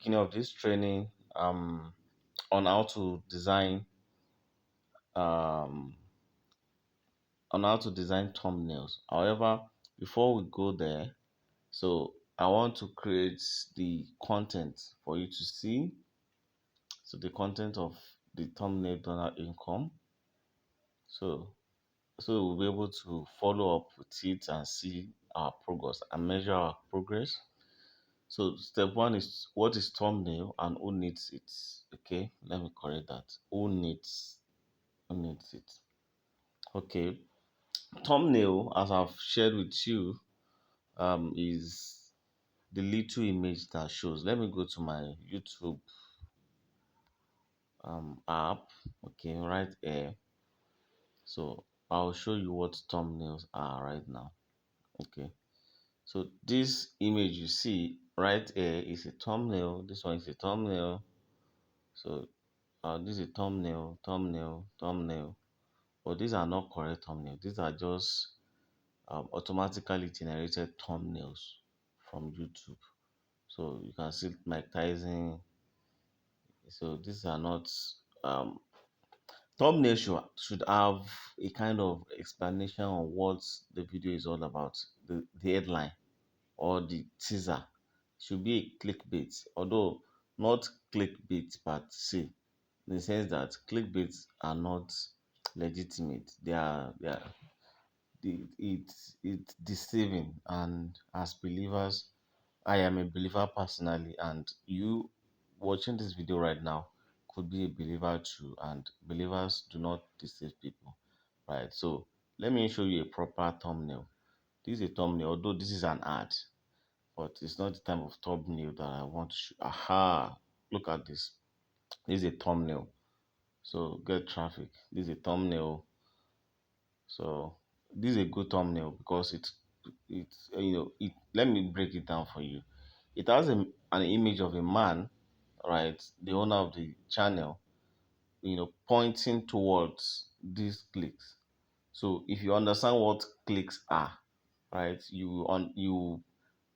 beginning of this training on how to design um, thumbnails. However, before we go there, so I want to create the content for you to see. So the content of the thumbnail donor income. So we'll be able to follow up with it and see our progress and measure our progress. So step one is what is thumbnail and who needs it. Okay, let me correct that. Who needs it? Okay, thumbnail, as I've shared with you, is the little image that shows. Let me go to my YouTube app. Okay, right here. So I'll show you what thumbnails are right now. Okay, so this image you see right here is a thumbnail. This one is a thumbnail. So this is a thumbnail. But these are not correct thumbnails. These are just automatically generated thumbnails from YouTube. So you can see Mike Tyson. So these are not thumbnail should have a kind of explanation on what the video is all about. The headline or the teaser should be a clickbait, although not clickbait per se, in the sense that clickbaits are not legitimate. It's deceiving, and as believers, I am a believer personally, and you watching this video right now could be a believer too, and believers do not deceive people, right? So let me show you a proper thumbnail. This is a thumbnail, although this is an ad, but it's not the type of thumbnail that I want to show. Aha, look at this. This is a thumbnail. So get traffic. This is a thumbnail. So this is a good thumbnail because it let me break it down for you. It has an image of a man, right, the owner of the channel, pointing towards these clicks. So if you understand what clicks are, right, you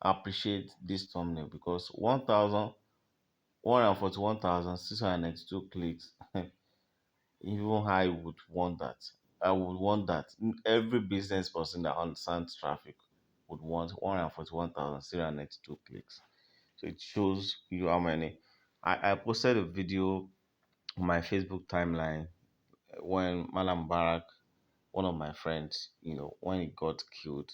appreciate this thumbnail because 141,692 clicks. Even I would want that. I would want that. Every business person that understands traffic would want 141,092 clicks. So it shows you how many. I posted a video on my Facebook timeline when Malam Barak, one of my friends, when he got killed,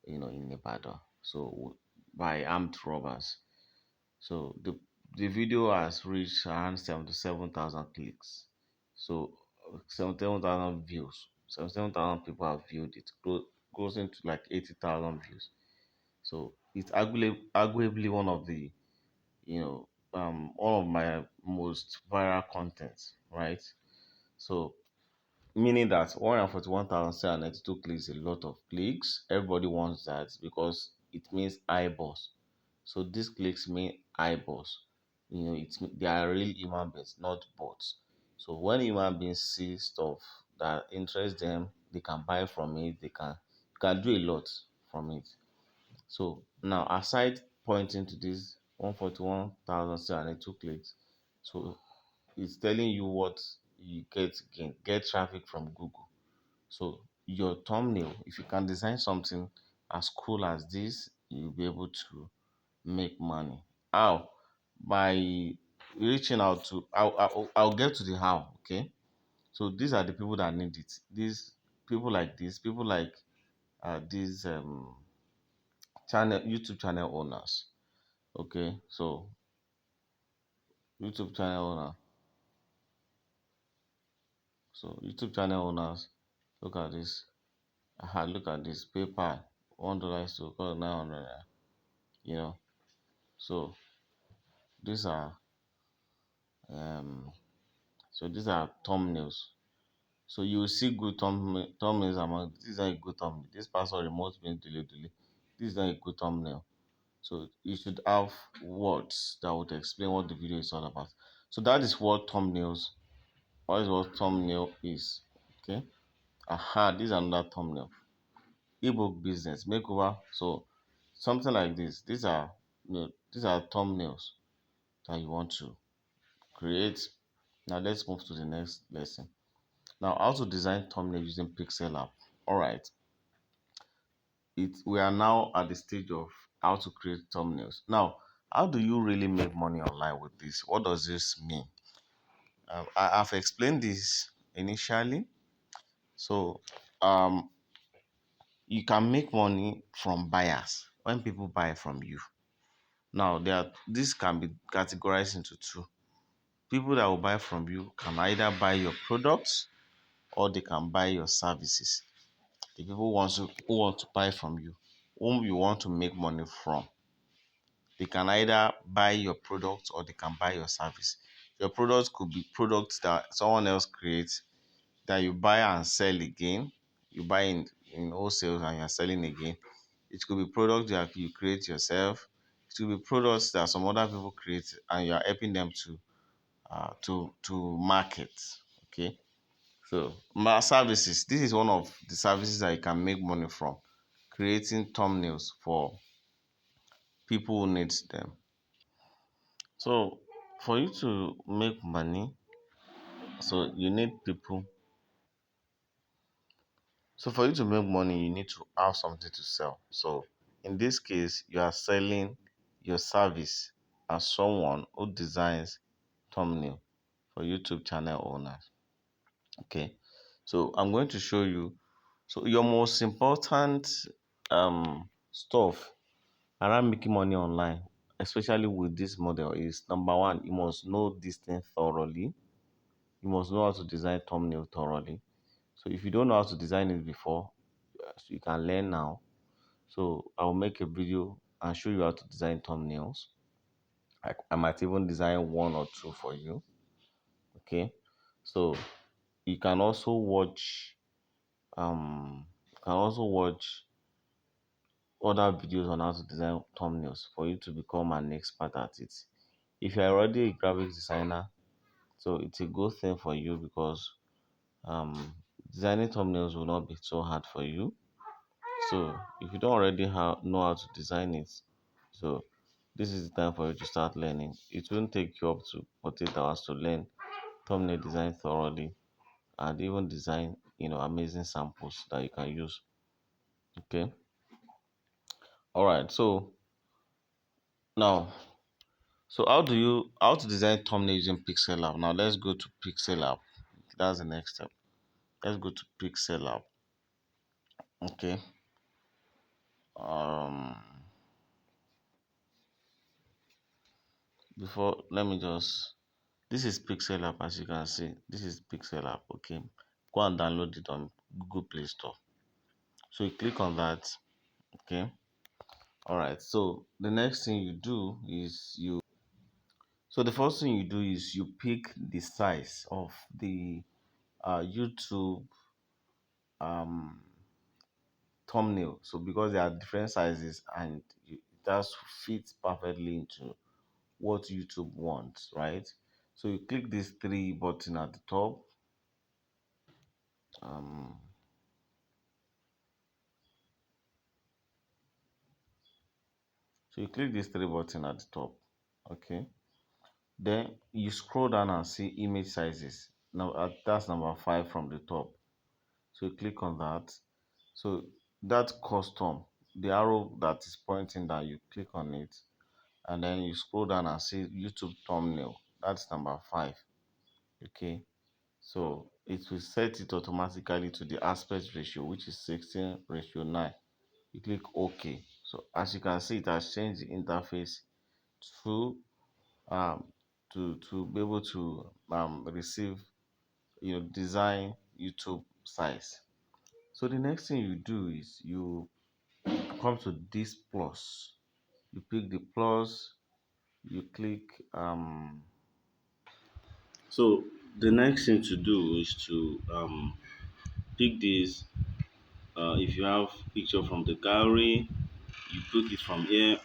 in Nevada. So by armed robbers. So the video has reached around 77,000 clicks. So 77,000 views. 77,000 people have viewed it. Goes into like 80,000 views. So it's arguably one of the one of my most viral contents, right? So meaning that 141,792 clicks is a lot of clicks. Everybody wants that because it means eyeballs. So these clicks mean eyeballs. They are real human beings, not bots. So when human beings see stuff that interests them, they can buy from it. They can do a lot from it. So now, aside pointing to this 141,792 clicks, so it's telling you what you get again. Get traffic from Google. So your thumbnail, if you can design something as cool as this, you'll be able to make money. How? By reaching out to. I'll get to the how. Okay. So these are the people that need it. These people like these YouTube channel owners. Okay. So YouTube channel owner. So YouTube channel owners. Look at this. Look at this. PayPal. $1 is to call 900. You know. So these are um. So these are thumbnails. So you will see good thumbnails among this is not a good thumbnail. This password remote means delete. This is not a good thumbnail. So you should have words that would explain what the video is all about. So that is what thumbnails, or is what thumbnail is. Okay. Aha, this is another thumbnail. Ebook business makeover. So something like this. These are thumbnails. that you want to create. Now let's move to the next lesson. Now, how to design thumbnail using PixelLab. All right, we are now at the stage of how to create thumbnails. Now, how do you really make money online with this? What does this mean? I've explained this initially. So, um, you can make money from buyers when people buy from you. Now, this can be categorized into two. People that will buy from you can either buy your products or they can buy your services. The people who want to buy from you, whom you want to make money from, they can either buy your product or they can buy your service. Your products could be products that someone else creates that you buy and sell again. You buy in wholesale and you're selling again. It could be products that you create yourself. It could be products that some other people create and you are helping them to market. Okay. So my services, this is one of the services that you can make money from, creating thumbnails for people who need them. So for you to make money, so you need people. So for you to make money, you need to have something to sell. So in this case, you are selling your service as someone who designs thumbnail for YouTube channel owners. Okay. So I'm going to show you. So your most important stuff around making money online, especially with this model, is number one, you must know this thing thoroughly. You must know how to design thumbnail thoroughly. So if you don't know how to design it before, so you can learn now. So I'll make a video and show you how to design thumbnails. I might even design one or two for you. Okay. So you can also watch other videos on how to design thumbnails for you to become an expert at it. If you're already a graphics designer, so it's a good thing for you because um, designing thumbnails will not be so hard for you. So if you don't already know how to design it, so this is the time for you to start learning. It won't take you up to 48 hours to learn thumbnail design thoroughly and even design amazing samples that you can use. Okay. All right. So now, so how to design thumbnail using PixelLab? Now let's go to PixelLab. That's the next step. Let's go to PixelLab. Okay. Um, Before, let me just. This is PixelLab, as you can see. This is PixelLab. Okay. Go and download it on Google Play Store. So you click on that. Okay. All right. So the next thing you do is you. So the first thing you do is you pick the size of the YouTube um thumbnail. So because there are different sizes and it has to fit perfectly into what YouTube wants, right? So you click these three button at the top. Um, so you click these three button at the top. Okay. Then you scroll down and see image sizes. Now that's number 5 from the top. So you click on that. So that custom, the arrow that is pointing down, you click on it, and then you scroll down and see YouTube thumbnail. That's number 5. Okay. So it will set it automatically to the aspect ratio, which is 16:9. You click OK. So as you can see, it has changed the interface to um to be able to receive design YouTube size. So the next thing you do is you come to this plus. You pick the plus, you click so the next thing to do is to pick this. If you have picture from the gallery, you pick it from here.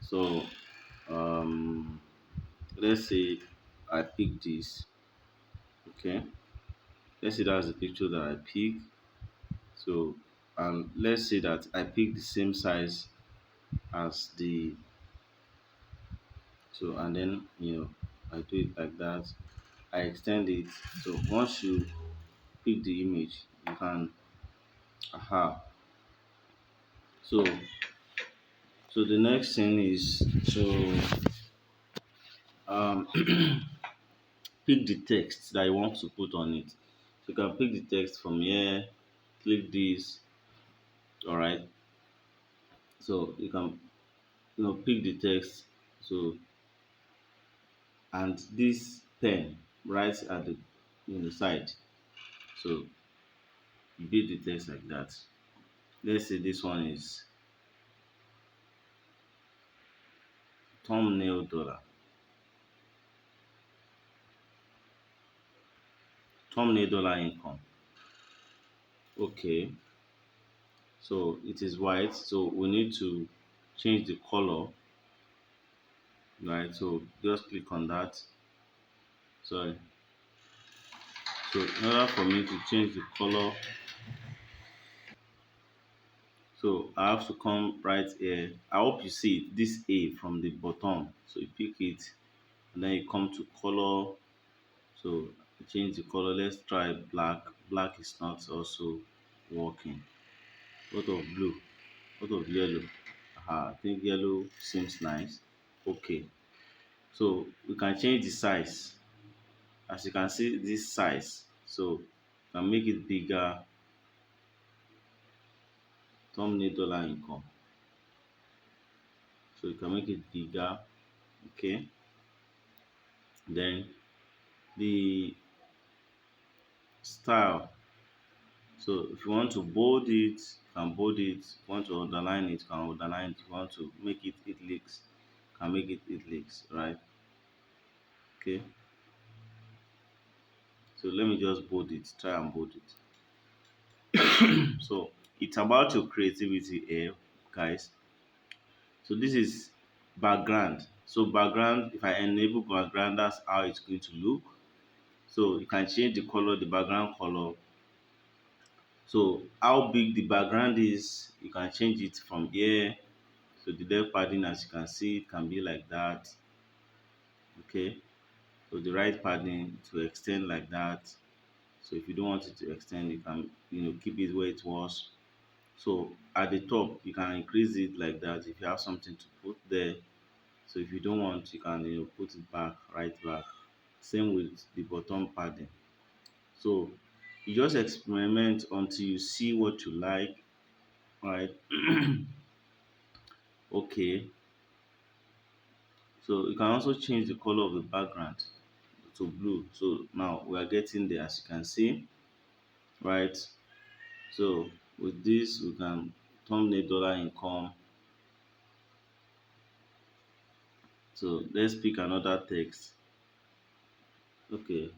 So um, let's say I pick this. Okay, let's say that's the picture that I pick. So and let's say that I pick the same size as the So and then I do it like that. I extend it. So once you pick the image, you can aha. So the next thing is to um pick the text that you want to put on it. So you can pick the text from here, click this, all right. So you can pick the text. So and this pen right at the side. So you did the text like that. Let's say this one is thumbnail dollar. Thumbnail dollar income. Okay. So it is white. So we need to change the color, right? So just click on that. Sorry. So in order for me to change the color, so I have to come right here. I hope you see it, this A from the bottom. So you pick it and then you come to color. So you change the color. Let's try black. Black is not also working. What of blue? What of yellow? I think yellow seems nice. Okay. So we can change the size. As you can see, this size. So you can make it bigger. Thumbnail dollar income. So you can make it bigger. Okay. Then the style. So if you want to bold it, you can bold it. If you want to underline it, you can underline it. If you want to make it italics, you can make it italics, right? Okay. So let me just bold it. Try and bold it. So it's about your creativity here, guys. So this is background. So background, if I enable background, that's how it's going to look. So you can change the color, the background color. So how big the background is, you can change it from here. So the depth padding, as you can see, it can be like that. Okay. So the right padding to extend like that. So if you don't want it to extend, you can keep it where it was. So at the top, you can increase it like that if you have something to put there. So if you don't want, you can put it back, right back. Same with the bottom padding. So you just experiment until you see what you like, right? Okay. So you can also change the color of the background to blue. So now we are getting there, as you can see, right? So with this, we can thumbnail dollar income. So let's pick another text. Okay,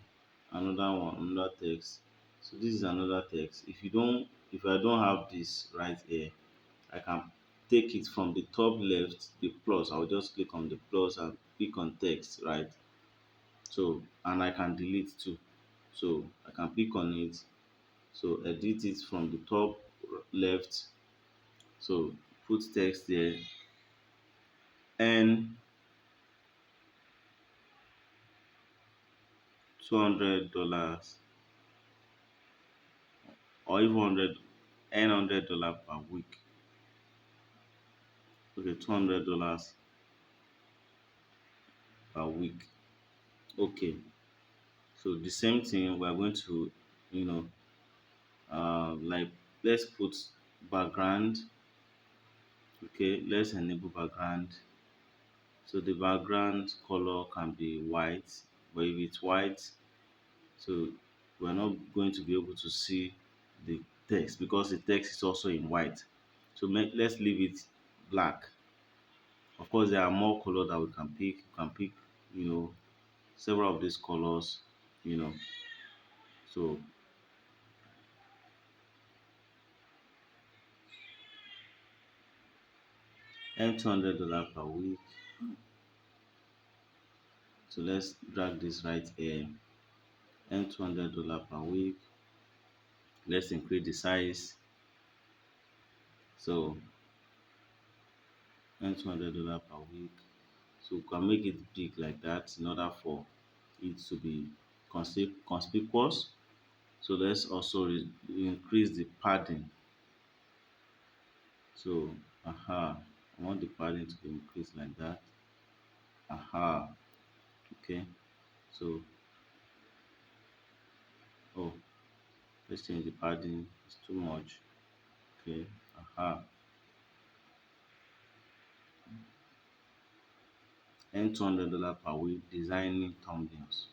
another one, another text. So this is another text. If I don't have this right here, I can take it from the top left, the plus. I'll just click on the plus and click on text, right? So and I can delete too. So I can pick on it. So edit it from the top left. So put text there. Earn $200 or even $100 per week. Okay, $200 per week. Okay, so the same thing we are going to, you know, like let's put background. Okay, let's enable background. So the background color can be white, but if it's white, so we're not going to be able to see the text because the text is also in white. So let's leave it black. Of course, there are more colors that we can pick. You can pick, you know, several of these colors, you know. So earn $200 per week. So let's drag this right here. Earn $200 per week. Let's increase the size. So earn $200 per week. So we can make it big like that in order for it to be conspicuous. So let's also increase the padding. So I want the padding to be increased like that. Okay. So oh, let's change the padding. It's too much. Okay. Earn $200 per week designing thumbnails.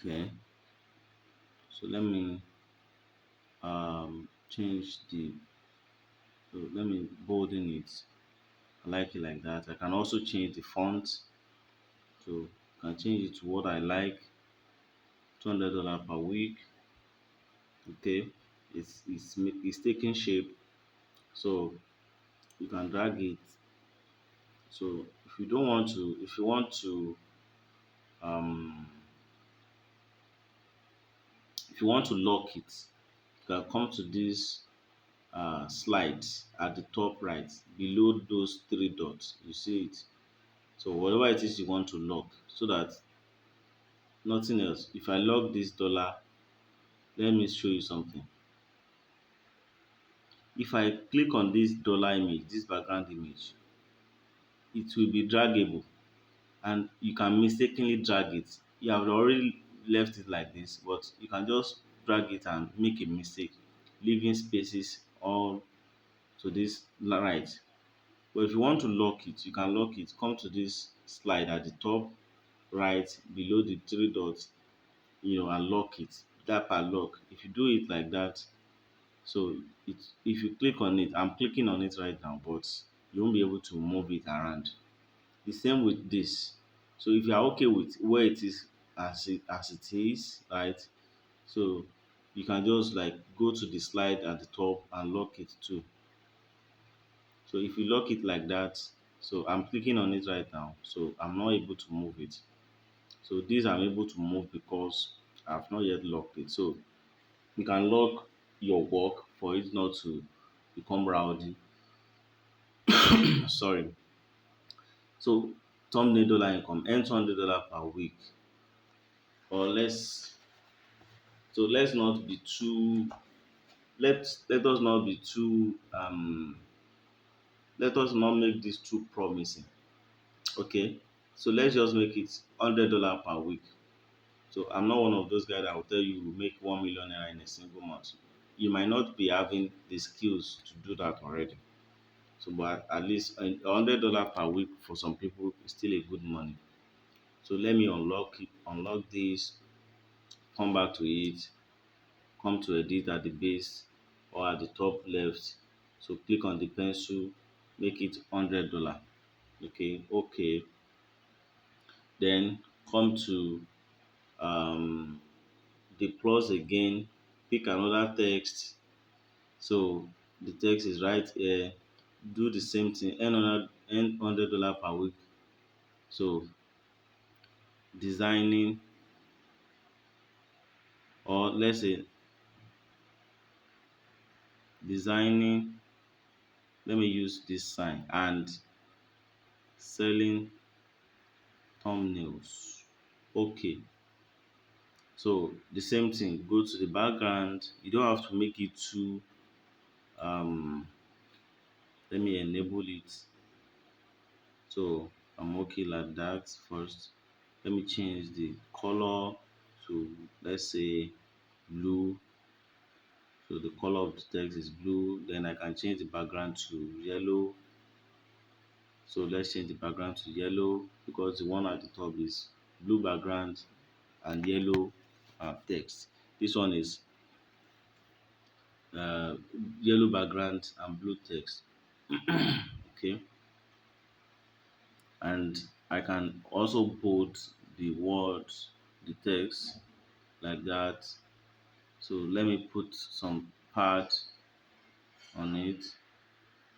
Okay. So let me change the so let me bolden it. I like it like that. I can also change the font. So I can change it to what I like. $200 per week. Okay. It's taking shape. So you can drag it. So if you want to um if you want to lock it, you can come to this slide at the top right below those three dots. You see it. So whatever it is you want to lock, so that nothing else. If I lock this dollar, let me show you something. If I click on this dollar image, this background image, it will be draggable and you can mistakenly drag it. You have already left it like this, but you can just drag it and make a mistake, leaving spaces all to this right. But if you want to lock it, you can lock it. Come to this slide at the top right below the three dots, and lock it. That part lock. If you do it like that, so if you click on it, I'm clicking on it right now, but you won't be able to move it around. The same with this. So if you are okay with where it is as it is, right? So you can just like go to the slide at the top and lock it too. So if you lock it like that, so I'm clicking on it right now, so I'm not able to move it. So this I'm able to move because I've not yet locked it. So you can lock your work for it not to become rowdy. Sorry. So thumbnail dollar income, earn $200 per week. Or let's not be too let us not be too let us not make this too promising. Okay. So let's just make it $100 per week. So I'm not one of those guys that will tell you will make 1 million naira in a single month. You might not be having the skills to do that already. So, but at least $100 per week for some people is still a good money. So let me unlock this, come back to it, come to edit at the base or at the top left. So click on the pencil, make it $100. Okay. Then come to um, the plus again, pick another text. So the text is right here. Do the same thing, earn $100 per week. So designing, or let's say designing, let me use this sign, and selling thumbnails. Okay. So the same thing, go to the background. You don't have to make it too um let me enable it. So I'm okay like that first. Let me change the color to, let's say, blue. So the color of the text is blue. Then I can change the background to yellow. So let's change the background to yellow because the one at the top is blue background and yellow text. This one is uh, yellow background and blue text. Okay. And I can also bold the words, the text like that. So let me put some pad on it.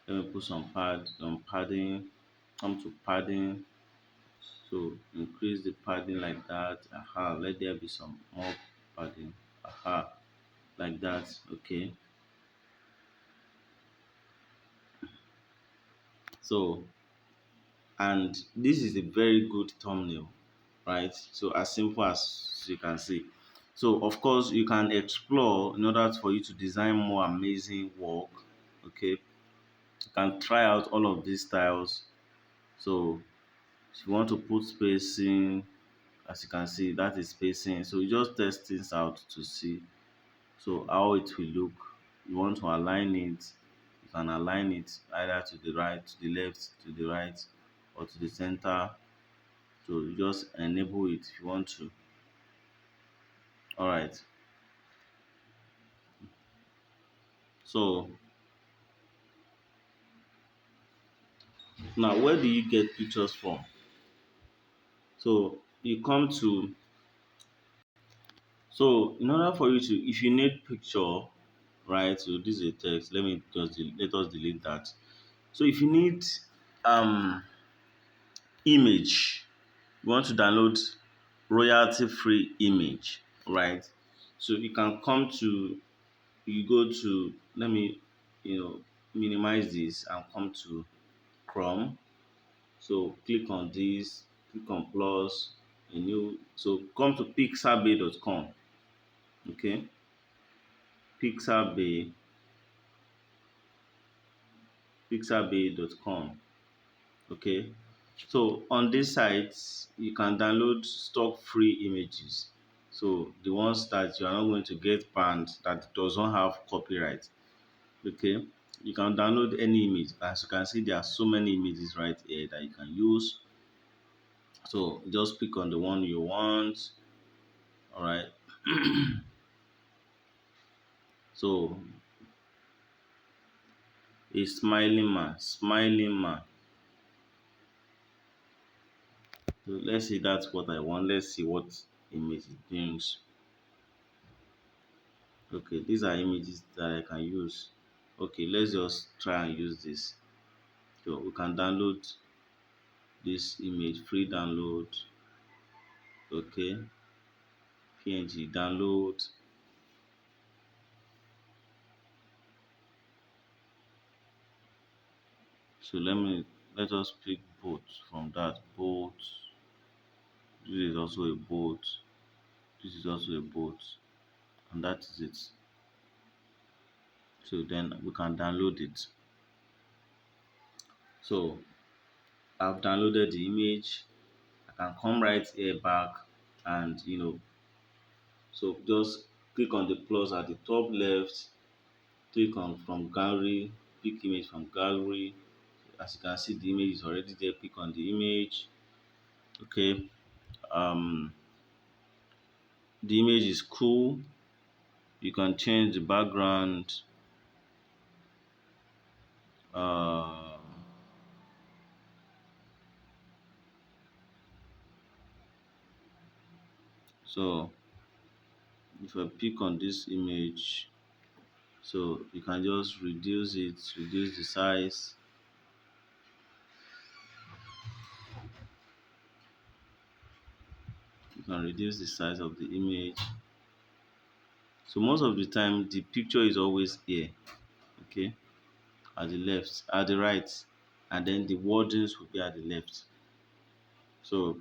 Let me put some padding. Come to padding. So increase the padding like that. Let there be some more padding. Like that. Okay. So, and this is a very good thumbnail, right? So as simple as you can see. So of course you can explore in order for you to design more amazing work. Okay, you can try out all of these styles. So if you want to put spacing, as you can see, that is spacing. So you just test things out to see so how it will look. You want to align it, you can align it either to the right, to the left, to the right, or to the center. So you just enable it if you want to. All right. So now where do you get pictures from? So you come to, so in order for you to, if you need picture, right? So this is a text. Let us delete that. So if you need um image, you want to download royalty free image, right? So you can come to, you go to, let me, you know, minimize this and come to Chrome. So click on this, click on plus, a new, so come to pixelbay.com. Okay, pixelbay, pixelbay.com. Okay, so on this site you can download stock free images. So the ones that you are not going to get banned, that does not have copyright. Okay, you can download any image. As you can see, there are so many images right here that you can use. So just pick on the one you want. All right. So a smiling man, smiling man. So let's see, that's what I want. Let's see what image it brings. Okay, these are images that I can use. Okay, let's just try and use this. So we can download this image, free download. Okay, PNG download. So let us pick boat from that. Boat. This is also a boat. This is also a boat, and that is it. So then we can download it. So I've downloaded the image. I can come right here back and so just click on the plus at the top left, click on from gallery, pick image from gallery. As you can see, the image is already there. Click on the image. Okay, um the image is cool. You can change the background. uh so if I pick on this image, so you can just reduce it, reduce the size. You can reduce the size of the image. So most of the time the picture is always here, okay, at the left, at the right, and then the wordings will be at the left. So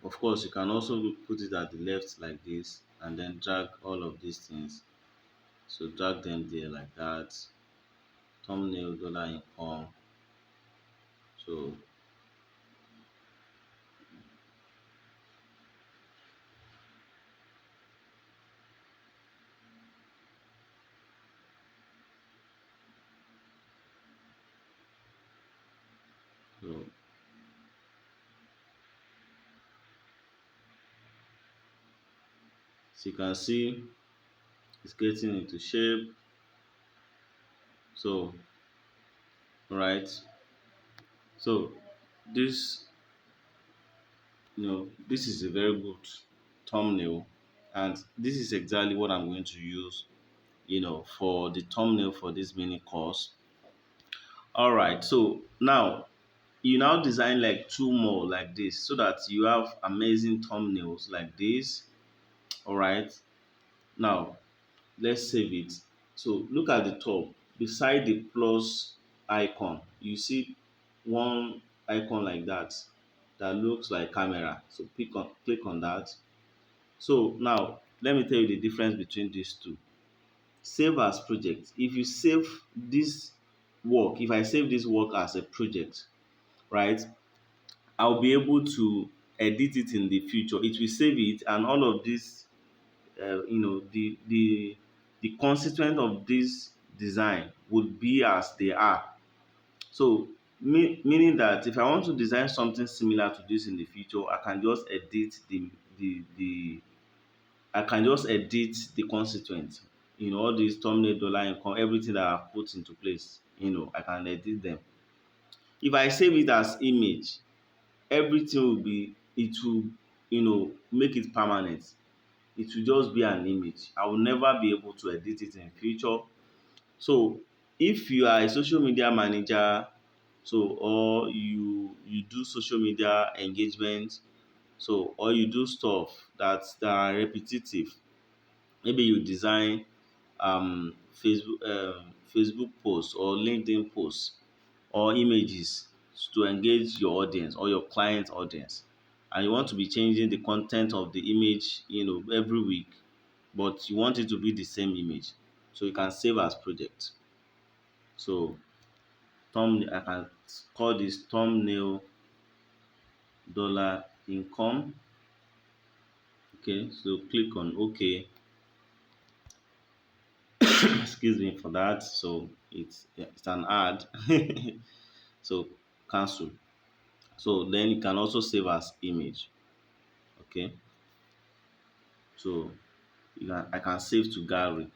of course you can also put it at the left like this and then drag all of these things. So drag them there like that. Thumbnail, dollar income. So so as you can see, it's getting into shape. So right, so this, this is a very good thumbnail, and this is exactly what I'm going to use, for the thumbnail for this mini course. All right, so now you now design like two more like this so that you have amazing thumbnails like this. All right, Now let's save it. So look at the top. Beside the plus icon, you see one icon like that that looks like camera. So click on that. So now let me tell you the difference between these two. Save as project. If you save this work, if I save this work as a project, right, I'll be able to edit it in the future. It will save it, and all of this, the constituent of this design would be as they are. So meaning that if I want to design something similar to this in the future, I can just edit the I can just edit the constituent. All these thumbnail, dollar income, everything that I've put into place, I can edit them. If I save it as image, everything will be, it will, make it permanent. It will just be an image. I will never be able to edit it in future. So if you are a social media manager, or you do social media engagement, or you do stuff that are repetitive, maybe you design Facebook posts or LinkedIn posts or images to engage your audience or your client audience, and you want to be changing the content of the image every week, but you want it to be the same image, so you can save as project. So I can call this thumbnail dollar income. Okay, so click on OK. Excuse me for that. So it's an ad. So cancel. So then you can also save as image. Okay, so I can save to gallery.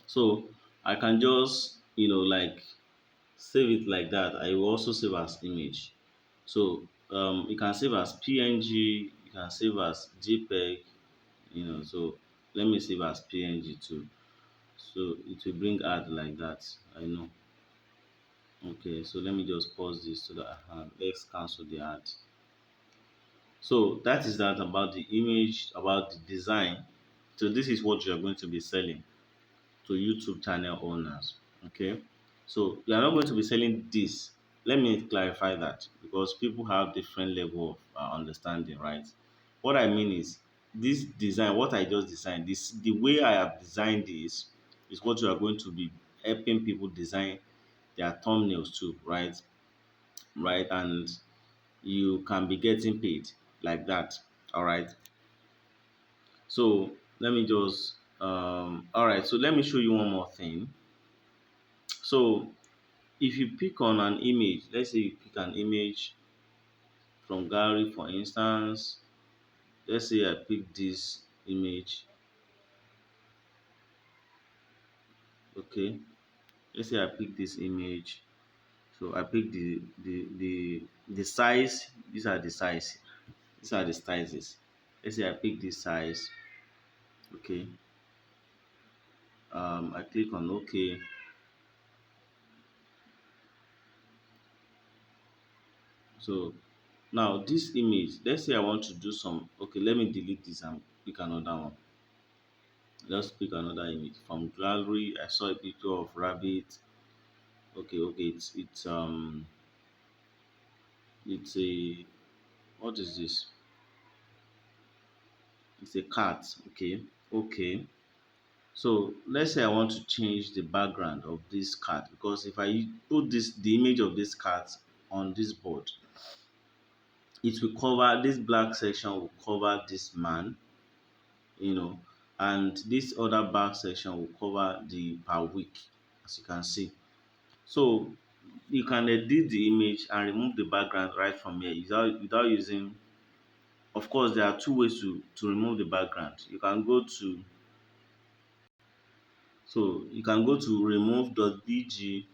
So I can just like save it like that. I will also save as image. So you can save as PNG, you can save as JPEG, so let me save as PNG too. So it will bring ad like that. I know. Okay, so let me just pause this so that let's cancel the ad. So that is that about the image, about the design. So this is what you are going to be selling to YouTube channel owners. Okay, so you are not going to be selling this. Let me clarify that because people have different level of understanding, right? What I mean is this design, what I just designed, this the way I have designed this is what you are going to be helping people design their thumbnails too, right? Right, and you can be getting paid like that. All right. So let me just all right. So let me show you one more thing. So if you pick on an image, let's say you pick an image from gallery, for instance. Let's say I pick this image. Okay. Let's say I pick this image. So I pick the size. These are the size. These are the sizes. Let's say I pick this size. Okay. I click on OK. So now this image, let's say I want to do some, okay, let me delete this and pick another one. Let's pick another image from gallery. I saw a picture of rabbit. Okay, it's a, what is this? It's a cat. Okay. So let's say I want to change the background of this cat, because if I put the image of this cat on this board, it will cover, this black section will cover this man, you know, and this other back section will cover the per week, as you can see. So you can edit the image and remove the background right from here without using, of course there are two ways to remove the background. You can go to remove.bg.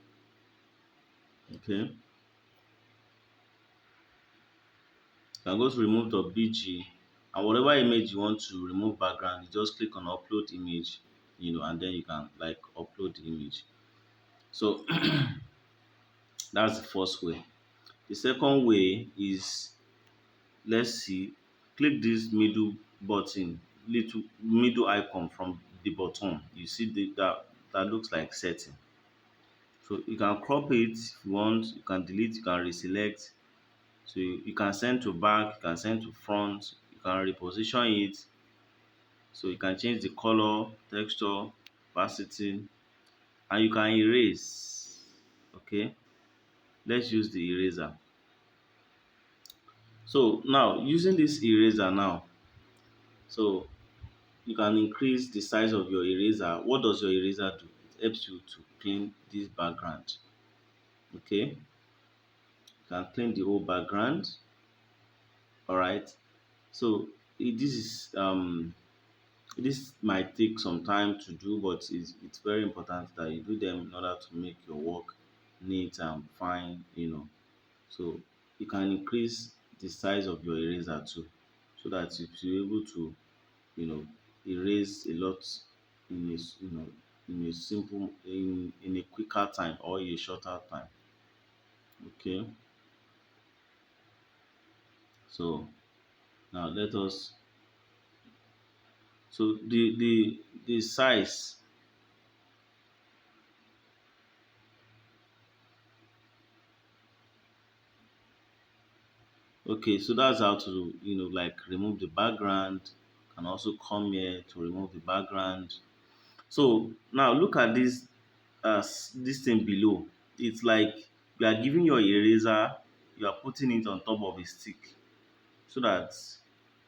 Okay, you can go to remove.bg, and whatever image you want to remove background, you just click on upload image, and then you can like upload the image. So That's the first way. The second way is, let's see, click this middle button, little middle icon from the bottom. You see that looks like setting. So you can crop it if you want, you can delete, you can reselect. So you can send to back, you can send to front, you can reposition it. So you can change the color, texture, opacity, and you can erase. Okay, let's use the eraser. So now using this eraser now, so you can increase the size of your eraser. What does your eraser do? It helps you to clean this background. Okay, you can clean the whole background. All right. So this is this might take some time to do, but it's very important that you do them in order to make your work neat and fine. So you can increase the size of your eraser too, so that you're able to erase a lot in in a simple in a quicker time or a shorter time. Okay, so now let us, so the size. Okay, so that's how to like remove the background. Can also come here to remove the background. So now look at this thing below. It's like you are giving your eraser, you are putting it on top of a stick, so that,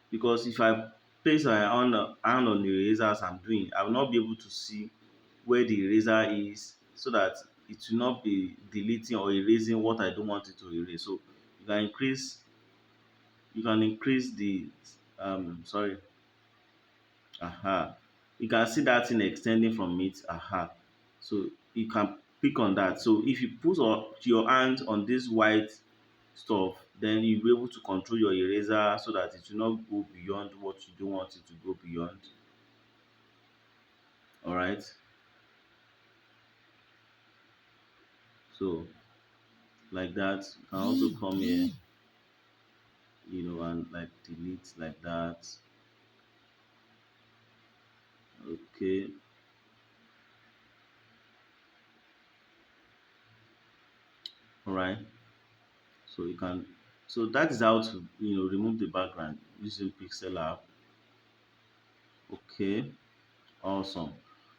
because if I place my hand on the eraser as I'm doing, I will not be able to see where the eraser is, so that it will not be deleting or erasing what I don't want it to erase. So you can increase you can increase the sorry, aha, you can see that thing extending from it, aha. So you can pick on that. So if you put your hand on this white stuff, then you'll be able to control your eraser so that it will not go beyond what you don't want it to go beyond. All right. So like that, you can also come here, and like delete like that. Okay. All right. So you can, so that is how to remove the background using PixelLab. Okay, awesome.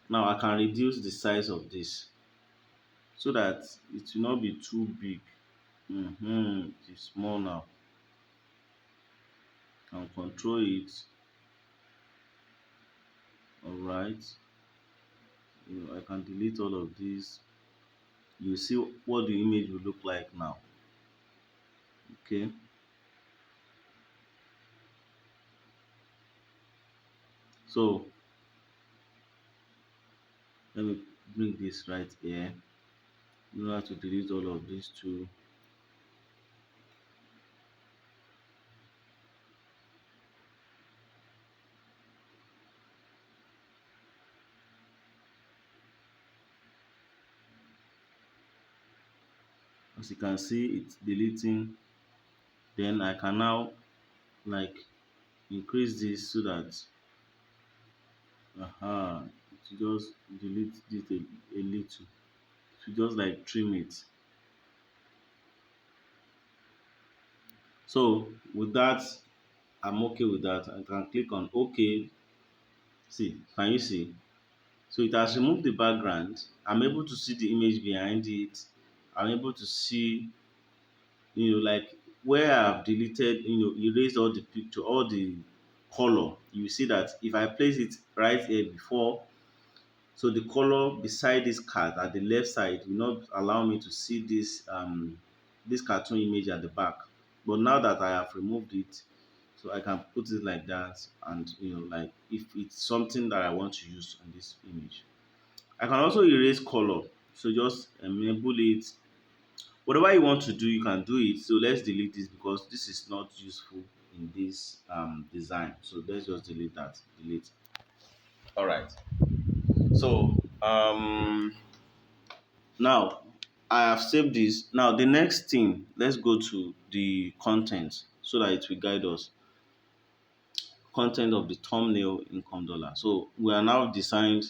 Now I can reduce the size of this so that it will not be too big. It is small now. Can control it. All right. I can delete all of this. You see what the image will look like now. Okay. So let me bring this right here. You have to delete all of these too. As you can see, it's deleting. Then I can now like increase this so that, it will just delete this a little. It will just like trim it. So with that, I'm okay with that. I can click on OK. See, can you see? So it has removed the background. I'm able to see the image behind it. I'm able to see, like where I've deleted, erased all the picture, all the color. You see that if I place it right here before, so the color beside this card at the left side will not allow me to see this cartoon image at the back. But now that I have removed it, so I can put it like that, and like if it's something that I want to use on this image. I can also erase color. So just enable it. Whatever you want to do, you can do it. So let's delete this because this is not useful in this design. So let's just delete that. Delete. All right. So now I have saved this. Now the next thing, let's go to the content so that it will guide us. Content of the thumbnail income dollar. So we are now designed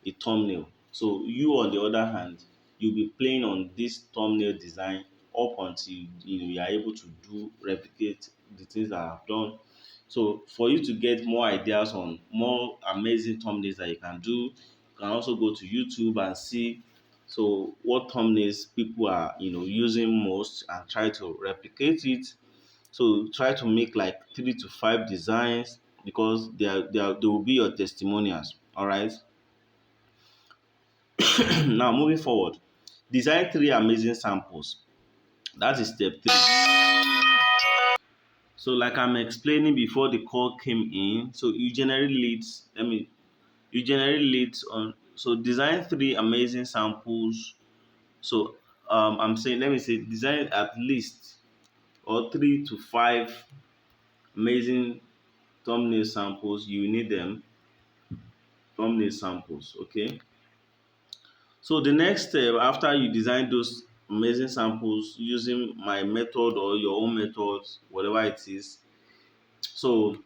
a thumbnail. So you on the other hand, you'll be playing on this thumbnail design up until you are able to do replicate the things that I've done. So for you to get more ideas on more amazing thumbnails that you can do, you can also go to YouTube and see so what thumbnails people are using most and try to replicate it. So try to make like 3 to 5 designs because they will be your testimonials. All right. Now moving forward, design 3 amazing samples. That is step 3. So like I'm explaining before the call came in, so you generate leads. You generate leads on. So design 3 amazing samples. So I'm saying, let me say, design at least or 3 to 5 amazing thumbnail samples. You need them thumbnail samples. Okay. So the next step after you design those amazing samples using my method or your own methods, whatever it is. So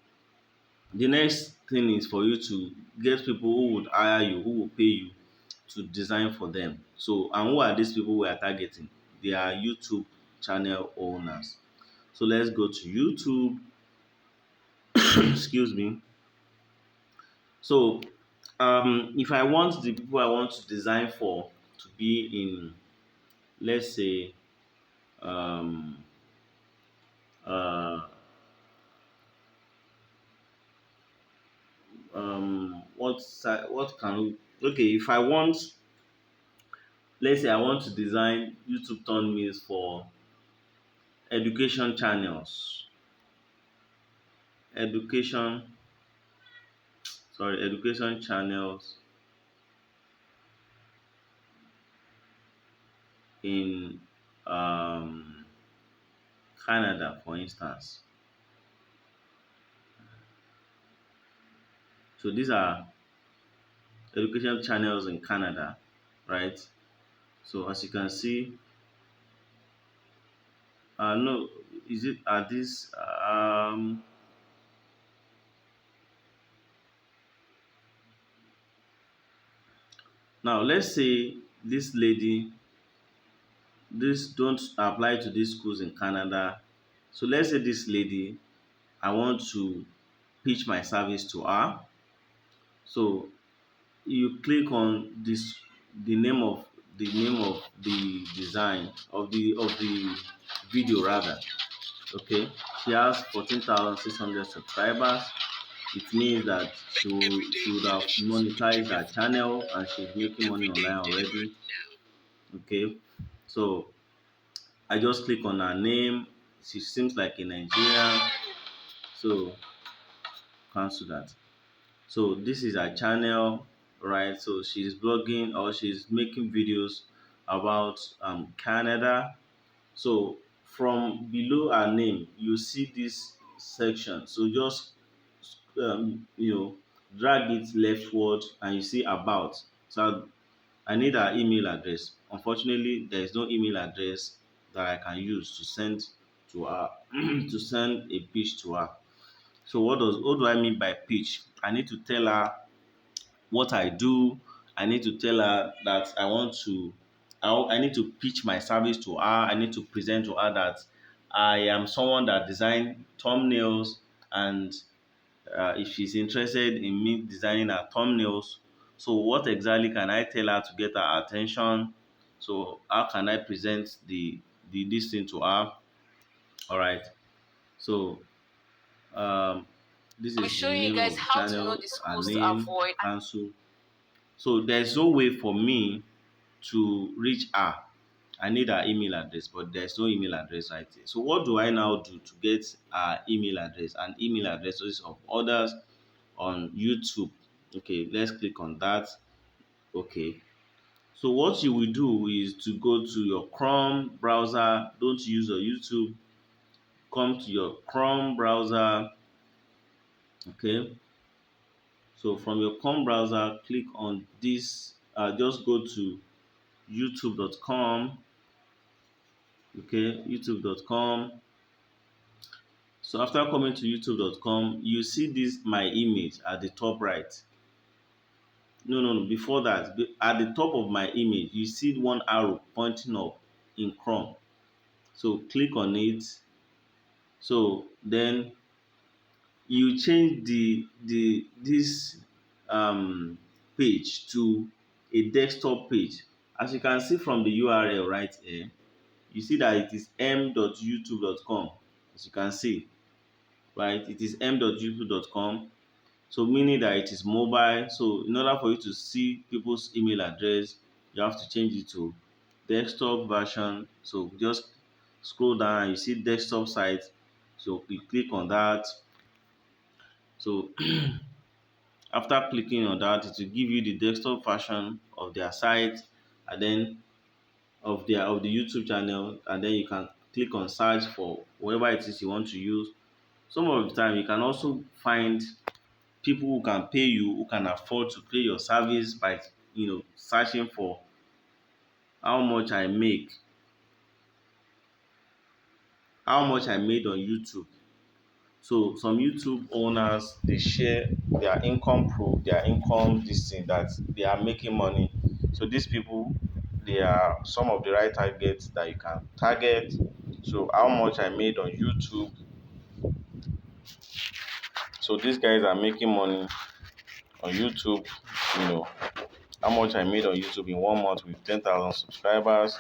the next thing is for you to get people who would hire you, who will pay you to design for them. So, and who are these people we are targeting? They are YouTube channel owners. So let's go to YouTube. Excuse me. So if I want the people I want to design for to be in, let's say, um, uh, what can we, okay, if I want, let's say I want to design YouTube thumbnails for education channels, education, education channels in um, Canada, for instance. So these are education channels in Canada, right? So as you can see, no, is it are these now let's say this lady, this don't apply to these schools in Canada. So let's say this lady, I want to pitch my service to her. So you click on this, the name of the design of the video rather. Okay, she has 14,600 subscribers. It means that she would have monetized her channel and she's making money online already. Okay, so I just click on her name. She seems like a Nigerian, so cancel that. So this is her channel, right? So she's blogging or she's making videos about Canada. So from below her name, you see this section. So just drag it leftward and you see about. So I need her email address. Unfortunately, there is no email address that I can use to send to her to send a pitch to her. So what do I mean by pitch? I need to tell her what I do. I need to tell her that I need to pitch my service to her. I need to present to her that I am someone that design thumbnails, and if she's interested in me designing her thumbnails, so what exactly can I tell her to get her attention? So how can I present the this thing to her? All right. So um, this We'll is show the you name guys of the how to know channel. the Her schools to name, avoid. cancel. So there's no way for me to reach her. I need her email address, but there's no email address right here. So what do I now do to get her email address and email addresses of others on YouTube? Okay, let's click on that. Okay. So what you will do is to go to your Chrome browser. Don't use your YouTube. Come to your Chrome browser. Okay. So from your Chrome browser, click on this. Just go to youtube.com. Okay, youtube.com. So after coming to youtube.com, you see this my image at the top right. No. Before that, at the top of my image, you see one arrow pointing up in Chrome. So click on it. So then you change the this page to a desktop page. As you can see from the URL right here, you see that it is m.youtube.com. As you can see, right, it is m.youtube.com. So meaning that it is mobile. So in order for you to see people's email address, you have to change it to desktop version. So just scroll down and you see desktop site. So you click on that. So after clicking on that, it will give you the desktop version of their site, and then of the YouTube channel, and then you can click on search for whatever it is you want to use. Some of the time you can also find people who can pay you, who can afford to pay your service by searching for how much I make, how much I made on YouTube. So some YouTube owners, they share their income proof, their income this thing that they are making money. So these people, they are some of the right targets that you can target. So how much I made on YouTube. So these guys are making money on YouTube, you know, how much I made on YouTube in 1 month with 10,000 subscribers.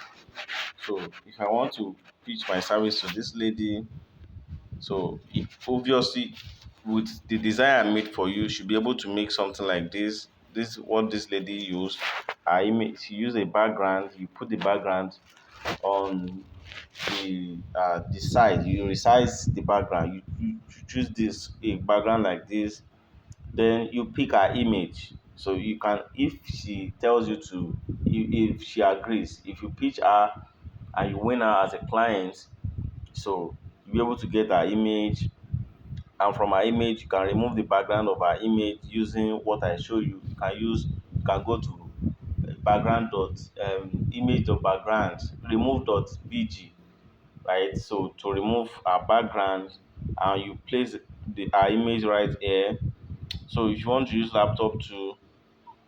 So if I want to pitch my service to this lady, so it obviously with the design I made for you, should be able to make something like this. This is what this lady used. She used a background. You put the background on the side. You resize the background. You choose this a background like this. Then you pick her image. So you can, if she tells you to, if she agrees, if you pitch her and you win her as a client, so you'll be able to get her image, and from her image you can remove the background of her image using what I show you. You can go to background dot image dot background remove dot bg, right? So to remove our background, and you place our image right here. So if you want to use laptop too,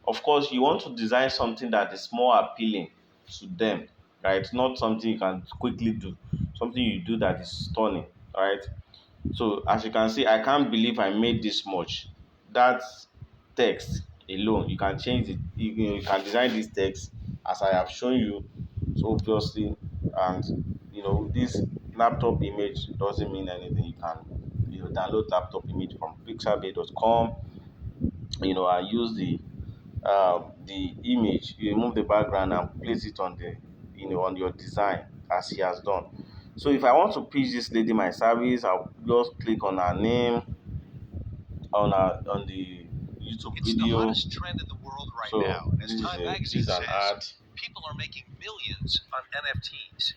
of course you want to design something that is more appealing to them, right? Not something you can quickly do, something you do that is stunning, right? So as you can see, I can't believe I made this much. That text alone, you can change it. You can design this text as I have shown you. So obviously, and this laptop image doesn't mean anything. You can download laptop image from pixelab.com. And use the image. You remove the background and place it on the on your design as he has done. So if I want to pitch this lady my service, I'll just click on her name on the YouTube It's the video. hottest trend in the world right So now. And as Time this Magazine is an says, ad. people are making millions on NFTs.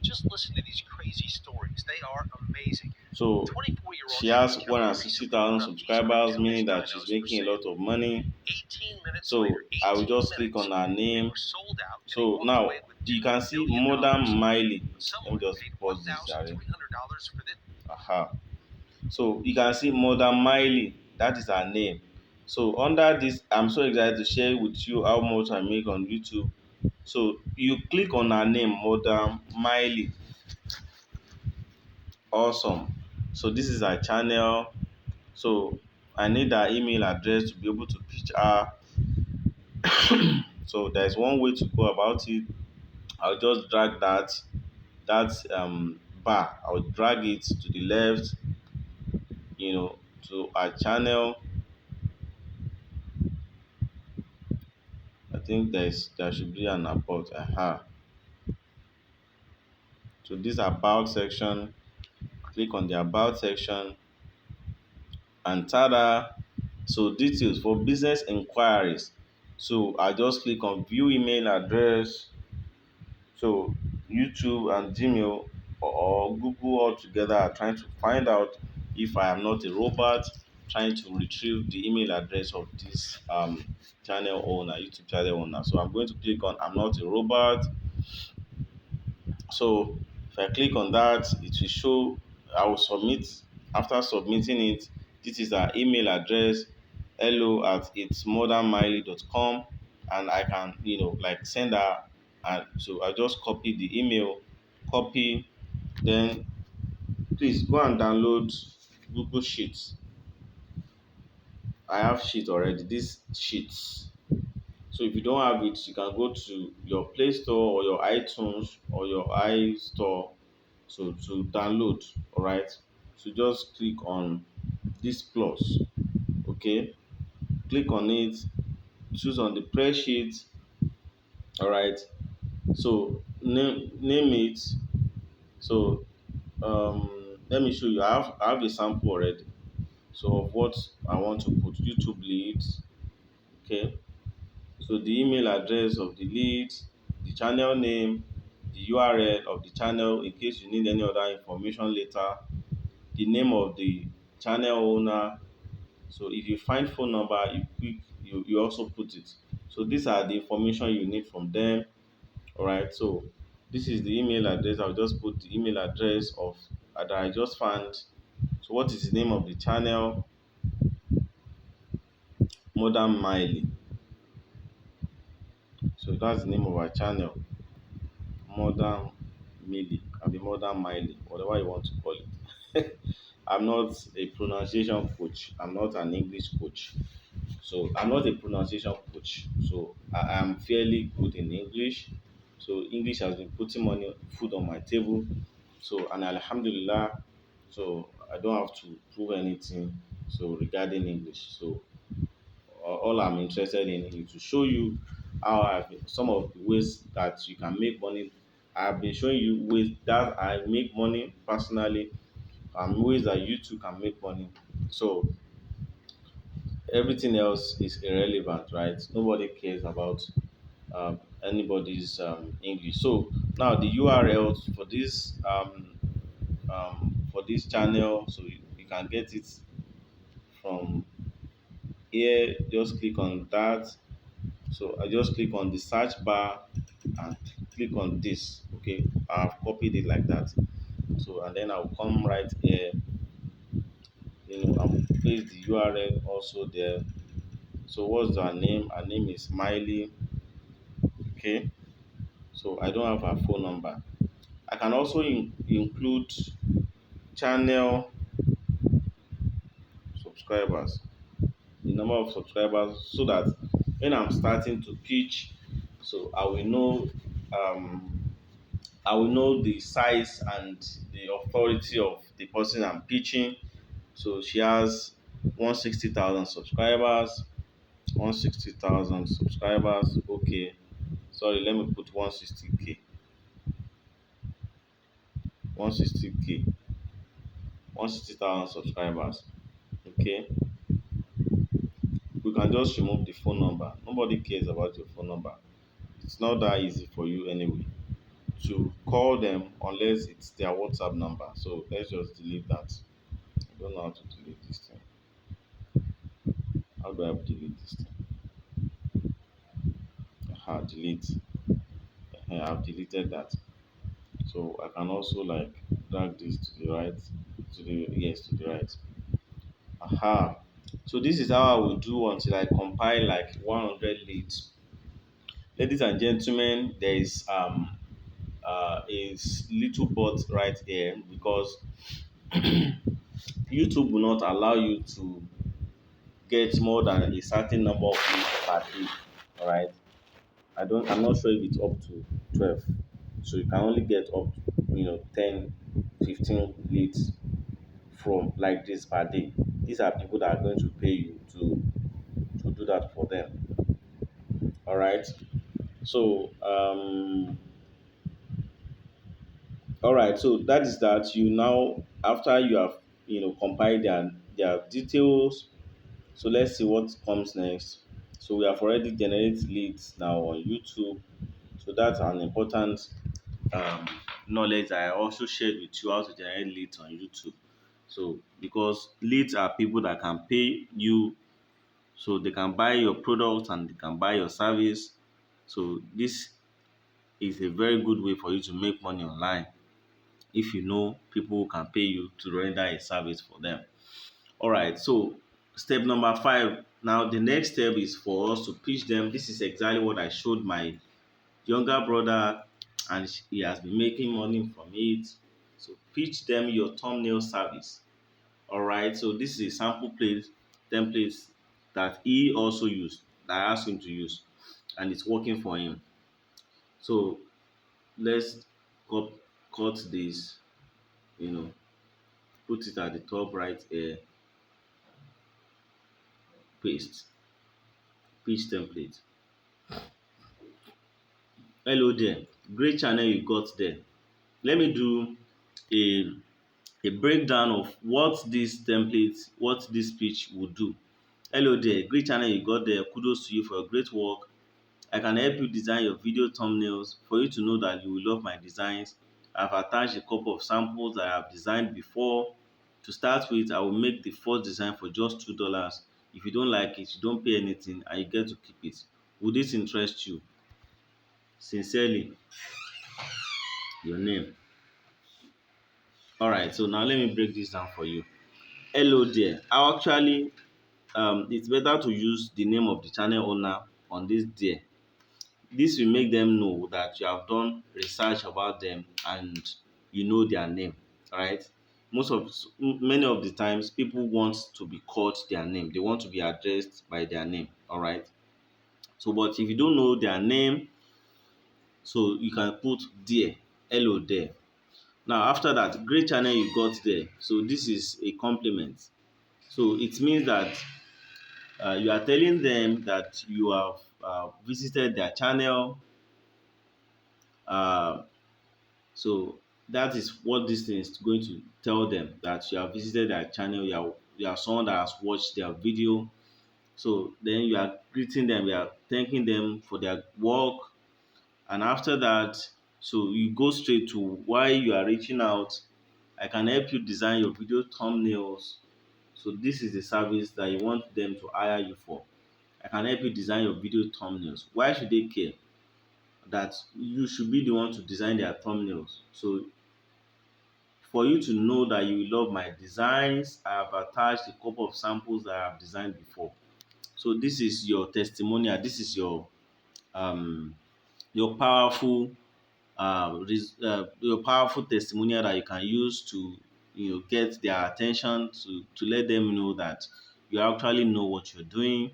Just listen to these crazy stories. They are amazing. So 24-year-old she has Kelly recently 160,000 won a piece of subscribers, meaning million that she's dinos for making a sale. lot of money. 18 minutes So later, I will 18 just click minutes, on her they name. were sold out and they So walked now away with you $2 can see million. modern Miley. But Let me someone just paid pause this, Jerry. $1,300 for this. Aha. So you can see Mother Miley, that is her name. So under this, I'm so excited to share with you how much I make on YouTube. So you click on her name, Mother Miley. Awesome. So this is her channel. So I need her email address to be able to pitch her. So there's one way to go about it. I'll just drag that bar. I'll drag it to the left, to our channel. I think there should be an about. Aha. So this about section, click on the about section, and tada. So details for business inquiries. So I just click on view email address. So YouTube and Gmail or Google all together are trying to find out if I am not a robot, trying to retrieve the email address of this channel owner, YouTube channel owner. So I'm going to click on I'm not a robot. So If I click on that, it will show. I will submit. After submitting it, this is our email address, hello at itsmodernmiley.com, and I can, like send her. And so I just copy the email, copy, then please go and download Google Sheets. I have Sheet already. This Sheets. So if you don't have it, you can go to your Play Store or your iTunes or your iStore, so to download. All right. So just click on this plus. Okay. Click on it. Choose on the press sheet. All right. So name it. So let me show you. I have a sample already. So of what I want to put, YouTube leads. Okay. So the email address of the lead, the channel name, the URL of the channel in case you need any other information later, the name of the channel owner. So if you find phone number, you also put it. So these are the information you need from them. All right. So this is the email address. I'll just put the email address of that I just found. So what is the name of the channel? Modern Miley. So that's the name of our channel. Modern Millie, the Modern Miley, whatever you want to call it. I'm not a pronunciation coach. I'm not an English coach. So I'm not a pronunciation coach. So I am fairly good in English. So English has been putting food on my table. So and Alhamdulillah, so I don't have to prove anything. So regarding English, so all I'm interested in is to show you how some of the ways that you can make money. I've been showing you ways that I make money personally and ways that you too can make money. So everything else is irrelevant, right? Nobody cares about anybody's English. So now the URL for this channel, so you can get it from here. Just click on that. So I just click on the search bar and click on this. Okay, I've copied it like that. So and then I'll come right here. I'll place the URL also there. So what's our name? Our name is Smiley. Okay. So I don't have her phone number. I can also include channel subscribers, the number of subscribers, so that when I'm starting to pitch, so I will know the size and the authority of the person I'm pitching. So she has 160,000 subscribers. 160,000 subscribers. Okay. Sorry, let me put 160K. 160K. 160,000 subscribers. Okay. We can just remove the phone number. Nobody cares about your phone number. It's not that easy for you anyway to call them unless it's their WhatsApp number. So let's just delete that. I don't know how to delete this thing. How do I delete this thing? Delete. I've deleted that. So I can also like drag this to the right, to the right. Aha. So this is how I will do until I compile like 100 leads. Ladies and gentlemen, there is little but right here because YouTube will not allow you to get more than a certain number of leads per day. All right. I'm not sure if it's up to 12. So you can only get up to 10, 15 leads from like this per day. These are people that are going to pay you to do that for them. All right. So all right. So that is that. You now, after you have compiled their details. So let's see what comes next. So we have already generated leads now on YouTube. So that's an important um, knowledge I also shared with you, how to generate leads on YouTube. So because leads are people that can pay you, so they can buy your product and they can buy your service. So this is a very good way for you to make money online. if you know people who can pay you to render a service for them. All right, so step number 5. Now, the next step is for us to pitch them. This is exactly what I showed my younger brother, and he has been making money from it. So, pitch them your thumbnail service. All right, so this is a sample template that he also used, that I asked him to use, and it's working for him. So, let's cut, cut this, you know, put it at the top right here, paste, pitch template. Hello there, great channel you got there. Let me do a breakdown of what this pitch would do. Hello there, great channel you got there. Kudos to you for your great work. I can help you design your video thumbnails. For you to know that you will love my designs, I've attached a couple of samples that I have designed before. To start with, I will make the first design for just $2. If you don't like it, you don't pay anything and you get to keep it. Would this interest you? Sincerely, your name. Alright, so now let me break this down for you. Hello there. It's better to use the name of the channel owner on this there. This will make them know that you have done research about them and you know their name. Alright. Many of the times, people want to be called their name. They want to be addressed by their name. Alright. So, but if you don't know their name, so you can put there, hello there. Now, after that, great channel you got there. So this is a compliment. So it means that you are telling them that you have visited their channel. Uh, so that is what this thing is going to tell them, that you have visited their channel. You are someone that has watched their video. So then you are greeting them, you are thanking them for their work. And after that, so you go straight to why you are reaching out. I can help you design your video thumbnails. So this is the service that you want them to hire you for. I can help you design your video thumbnails. Why should they care? That you should be the one to design their thumbnails. So for you to know that you love my designs, I have attached a couple of samples that I have designed before. So this is your testimonial. This is your powerful testimonial that you can use to get their attention, to let them know that you actually know what you're doing.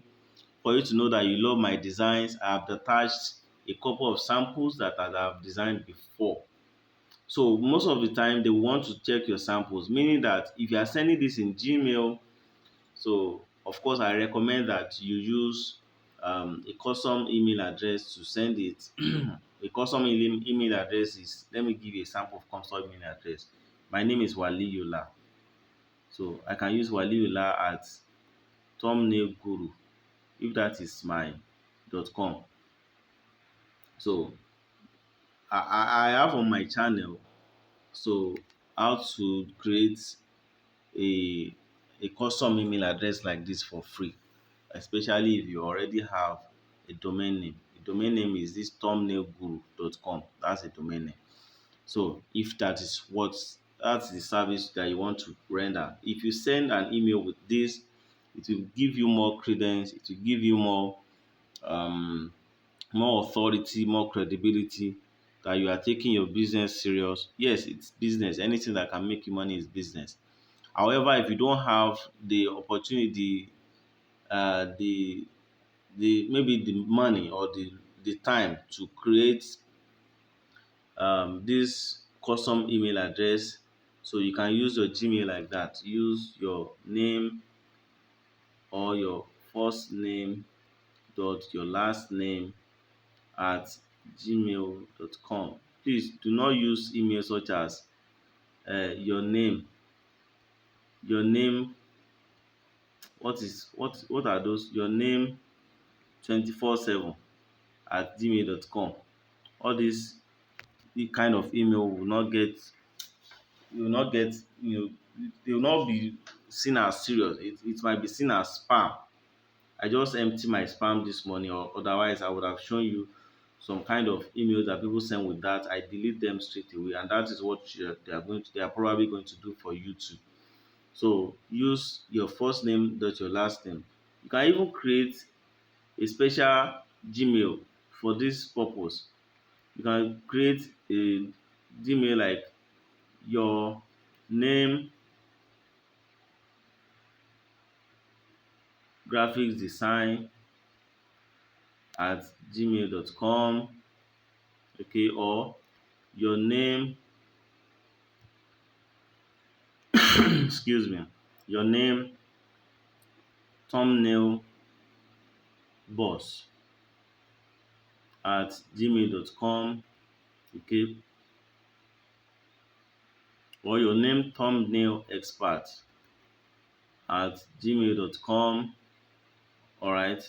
For you to know that you love my designs, I have attached a couple of samples that I have designed before. So most of the time they want to check your samples, meaning that if you are sending this in Gmail, so of course I recommend that you use a custom email address to send it. A custom email address is, let me give you a sample of custom email address. My name is Waliyula. So I can use Waliyula at thumbnail guru, if that is my .com. So I have on my channel, so how to create a custom email address like this for free, especially if you already have a domain name. The domain name is this thumbnailguru.com. That's a domain name. So if that's the service that you want to render, if you send an email with this, it will give you more credence, it will give you um more authority, more credibility, that you are taking your business serious. Yes, it's business. Anything that can make you money is business. However, if you don't have the opportunity, the maybe the money or the time to create this custom email address, so you can use your Gmail like that. Use your name or your first name dot your last name at gmail.com. Please do not use email such as your name. What are those? Your name 24/7 at gmail.com. All this the kind of email will not get, they will not be seen as serious. It might be seen as spam. I just empty my spam this morning, or otherwise I would have shown you some kind of email that people send with that, I delete them straight away, and that is what they are probably going to do for you too. So use your first name dot your last name. You can even create a special Gmail for this purpose. You can create a Gmail like your name graphics design at gmail.com, okay, or your name excuse me, your name thumbnail boss at gmail.com, okay, or your name thumbnail expert at gmail.com. All right.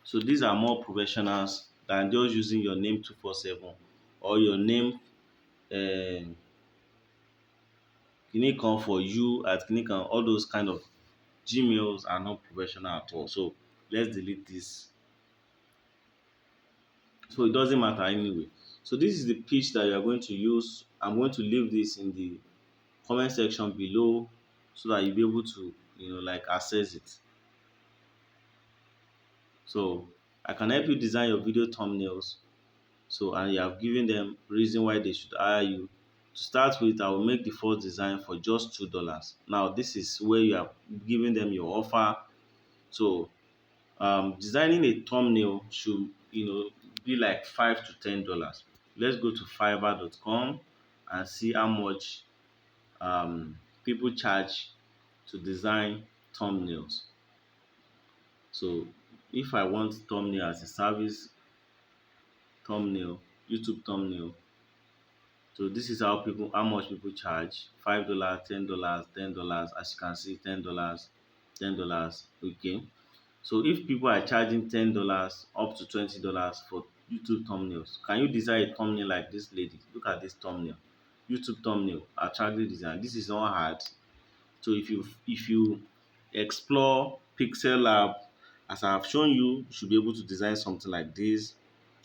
So these are more professionals than just using your name 247 or your name um Kinikan for you at Kinikan. All those kind of Gmails are not professional at all. So let's delete this. So it doesn't matter anyway. So this is the pitch that you are going to use. I'm going to leave this in the comment section below so that you'll be able to, like access it. So I can help you design your video thumbnails. So, and you have given them reason why they should hire you. To start with, I will make the first design for just $2. Now, this is where you are giving them your offer. So, designing a thumbnail should, be like $5 to $10. Let's go to Fiverr.com and see how much people charge to design thumbnails. So, if I want thumbnail as a service, thumbnail, YouTube thumbnail. So this is how much people charge. $5, $10, $10. As you can see, $10, $10. Okay. So if people are charging $10 up to $20 for YouTube thumbnails, can you design a thumbnail like this lady? Look at this thumbnail. YouTube thumbnail, attractive design. This is not hard. So if you explore PixelLab, as I have shown you, you should be able to design something like this,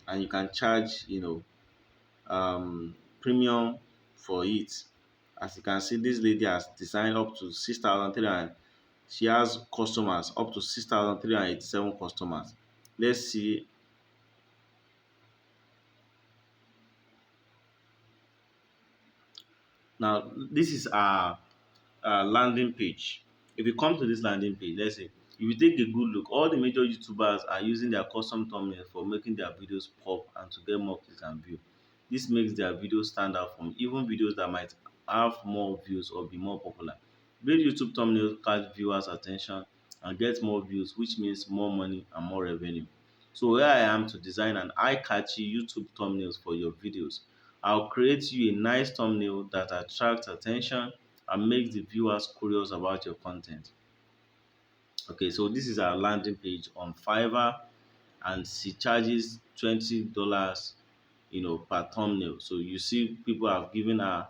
and you can charge, premium for it. As you can see, this lady has designed up to 6,300. She has customers up to 6,387 customers. Let's see. Now this is our landing page. If you come to this landing page, let's say if you take a good look, all the major YouTubers are using their custom thumbnails for making their videos pop and to get more clicks and views. This makes their videos stand out from even videos that might have more views or be more popular. Great YouTube thumbnails catch viewers' attention and get more views, which means more money and more revenue. So here I am to design an eye-catchy YouTube thumbnails for your videos. I'll create you a nice thumbnail that attracts attention and makes the viewers curious about your content. Okay, so this is our landing page on Fiverr, and she charges $20, per thumbnail. So you see people have given her,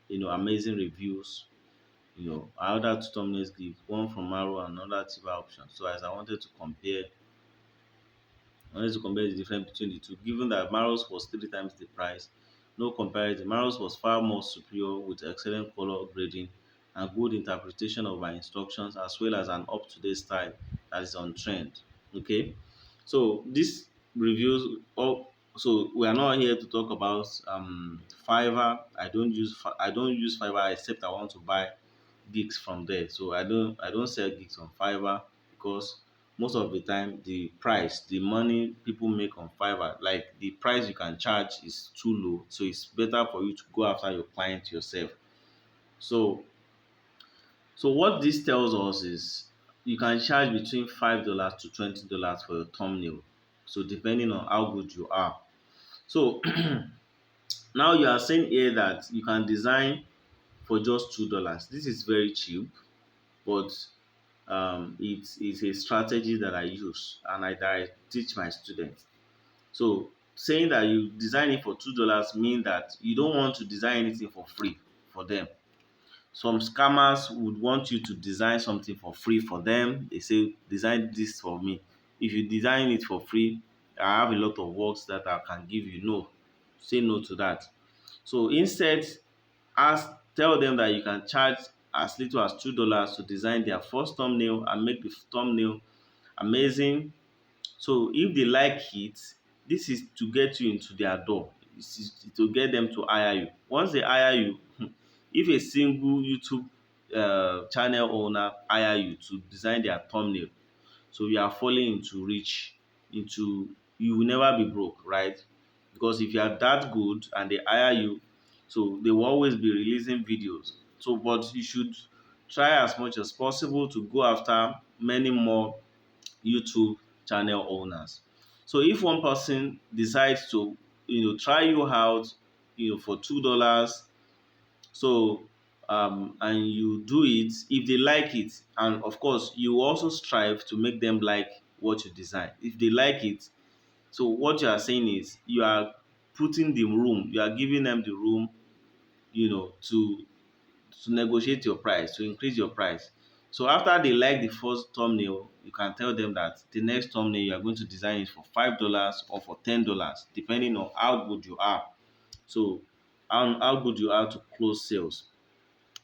amazing reviews. Our other two thumbnails give one from Maro and another cheaper option. So as I wanted to compare the difference between the two. Given that Maros was three times the price, no comparison. Maros was far more superior with excellent color grading and good interpretation of my instructions, as well as an up-to-date style that is on trend. Okay, so this reviews. So we are not here to talk about Fiverr. I don't use Fiverr except I want to buy gigs from there. So I don't sell gigs on Fiverr because most of the time the money people make on Fiverr, like the price you can charge is too low. So it's better for you to go after your client yourself. So what this tells us is you can charge between $5 to $20 for your thumbnail. So depending on how good you are. So now you are saying here that you can design for just $2. This is very cheap, but it's a strategy that I use and that I teach my students. So saying that you design it for $2 means that you don't want to design anything for free for them. Some scammers would want you to design something for free for them. They say, design this for me. If you design it for free, I have a lot of works that I can give you. No, say no to that. So instead, ask tell them that you can charge as little as $2 to design their first thumbnail and make the thumbnail amazing. So if they like it, this is to get you into their door. This is to get them to hire you. Once they hire you, if a single YouTube channel owner hire you to design their thumbnail, so you are falling into rich, into you will never be broke, right? Because if you are that good and they hire you, so they will always be releasing videos. So, but you should try as much as possible to go after many more YouTube channel owners. So if one person decides to, try you out, for $2, so and you do it, if they like it, and of course you also strive to make them like what you design. If they like it, so what you are saying is you are putting the room, you are giving them the room, to negotiate your price, to increase your price. So after they like the first thumbnail, you can tell them that the next thumbnail you are going to design it for $5 or for $10, depending on how good you are. So on how good you are to close sales.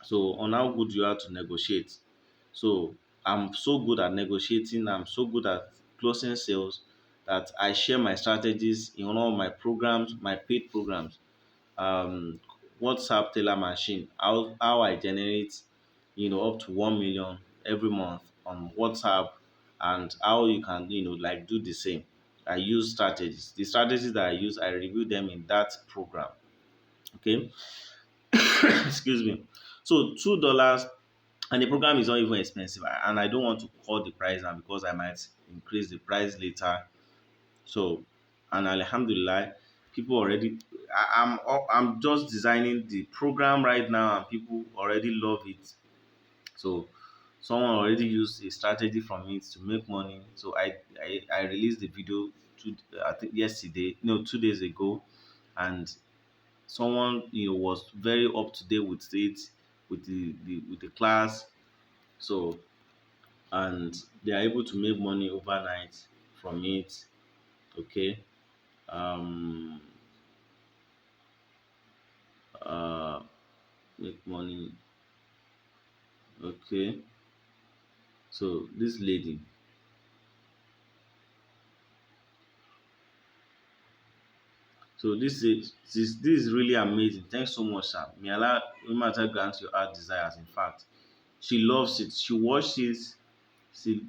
So on how good you are to negotiate. So I'm so good at negotiating, I'm so good at closing sales that I share my strategies in all my programs, my paid programs. um WhatsApp teller machine, how I generate up to 1 million every month on WhatsApp, and how you can like do the same. I use strategies. The strategies that I use, I review them in that program. Okay. Excuse me. So $2, and the program is not even expensive, and I don't want to cut the price now because I might increase the price later. So, and Alhamdulillah, people already. I'm just designing the program right now, and people already love it. So, someone already used a strategy from it to make money. So I released the video I think yesterday, no, 2 days ago, and someone was very up to date with it, with the class. So, and they are able to make money overnight from it. Okay. um uh Make money. Okay. So this lady, so this is really amazing. Thanks so much, sir. May Allah no matter grant your heart desires. In fact, she loves it, she watches, she